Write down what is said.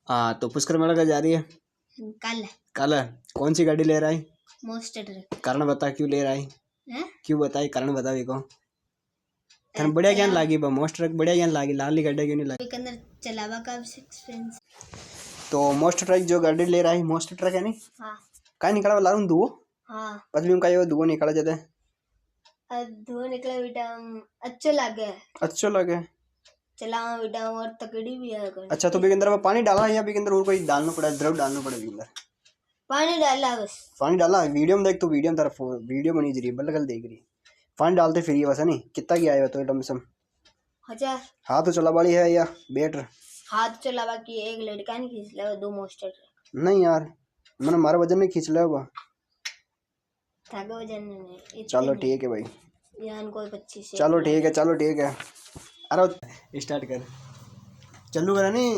हाँ तो पुष्कर मेला का जा रही है कल। कल कौन सी गाड़ी ले रहा है? Most truck. कारण बता क्यों ले रहा है? क्यों बताई कारण बता देखो। तन बढ़िया ज्ञान लागी बा मोस्ट ट्रक बढ़िया ज्ञान लागी लाली गाड़ी क्यों नहीं लागी? के अंदर चलावा का एक्सपीरियंस। तो मोस्ट ट्रक जो गाड़ी ले रहा है मोस्ट ट्रक है नहीं? हाँ। का निकला लारूं धुओ? हाँ। पतली का ये धुओ निकला जाता है। धुआं निकला बेटा अच्छा लगे। अच्छा लगे चलावा बेटा और तकड़ी भी है। अच्छा तो भी अंदर में पानी डाला है या भी अंदर और कोई डालना पड़ा द्रव डालना पड़ेगा अंदर? पानी डाला बस। पानी डाला वीडियो में देख तो वीडियो में तरफ वीडियो बनी जी रही बल्कल देख रही पानी डालते फिर ये बस है नहीं कितना की आया तो लमसम 1000। हाँ तो चला वाली है या बेटर? हाथ चलावा की एक लड़का नहीं खींच ले दो मोस्टर नहीं यार मैंने हमारा वजन नहीं खींच लिया होगा। वजन नहीं। चलो ठीक है भाई यान कोई 25। चलो ठीक है अरे स्टार्ट कर चलू करा नहीं